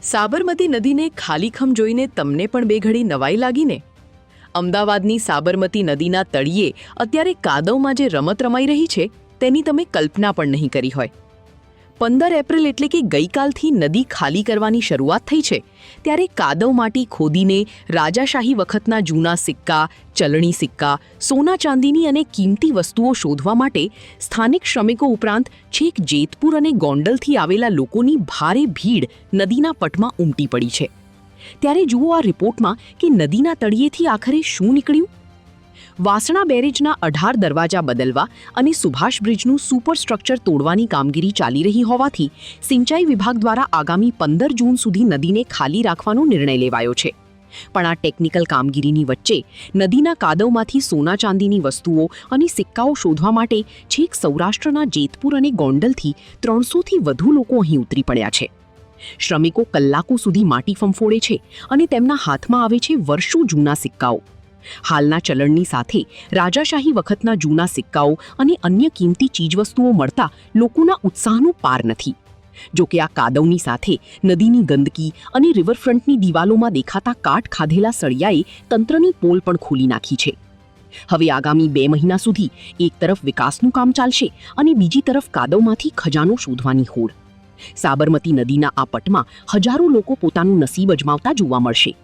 સાબરમતી નદીને ખાલીખમ જોઈને તમને પણ બે ઘડી નવાઈ લાગીને? અમદાવાદની સાબરમતી નદીના તળિયે અત્યારે કાદવમાં જે રમત રમાઈ રહી છે તેની તમે કલ્પના પણ નહીં કરી હોય. 15 એપ્રિલ એટલે કે ગઈકાલથી નદી ખાલી કરવાની શરૂઆત થઈ છે ત્યારે કાદવ માટી ખોદીને રાજાશાહી વખતના જૂના સિક્કા, ચલણી સિક્કા, સોના ચાંદીની અને કિંમતી વસ્તુઓ શોધવા માટે સ્થાનિક શ્રમિકો ઉપરાંત છેક જેતપુર અને ગોંડલથી આવેલા લોકોની ભારે ભીડ નદીના પટમાં ઉમટી પડી છે. ત્યારે જુઓ આ રિપોર્ટમાં કે નદીના તળિયેથી આખરે શું નીકળ્યું. વાસણા બેરેજના 18 દરવાજા બદલવા અને સુભાષ બ્રિજનું સુપર સ્ટ્રક્ચર તોડવાની કામગીરી ચાલી રહી હોવાથી સિંચાઈ વિભાગ દ્વારા આગામી 15 જૂન સુધી નદીને ખાલી રાખવાનો નિર્ણય લેવાયો છે. પણ આ ટેકનિકલ કામગીરીની વચ્ચે નદીના કાદવમાંથી સોના ચાંદીની વસ્તુઓ અને સિક્કાઓ શોધવા માટે છેક સૌરાષ્ટ્રના જેતપુર અને ગોંડલથી 300થી વધુ લોકો અહીં ઉતરી પડ્યા છે. શ્રમિકો કલાકો સુધી માટી ફંફોડે છે અને તેમના હાથમાં આવે છે વર્ષો જૂના સિક્કાઓ. હાલના ચલણની સાથે રાજાશાહી વખતના જૂના સિક્કાઓ અને અન્ય કિંમતી ચીજવસ્તુઓ મળતા લોકોના ઉત્સાહનો પાર નથી. જોકે આ કાદવની સાથે નદીની ગંદકી અને રિવરફ્રન્ટની દિવાલોમાં દેખાતા કાટ ખાધેલા સળિયાએ તંત્રની પોલ પણ ખોલી નાખી છે. હવે આગામી 2 મહિના સુધી એક તરફ વિકાસનું કામ ચાલશે અને બીજી તરફ કાદવમાંથી ખજાનો શોધવાની હોડ. સાબરમતી નદીના આ પટમાં હજારો લોકો પોતાનું નસીબ અજમાવતા જોવા મળશે.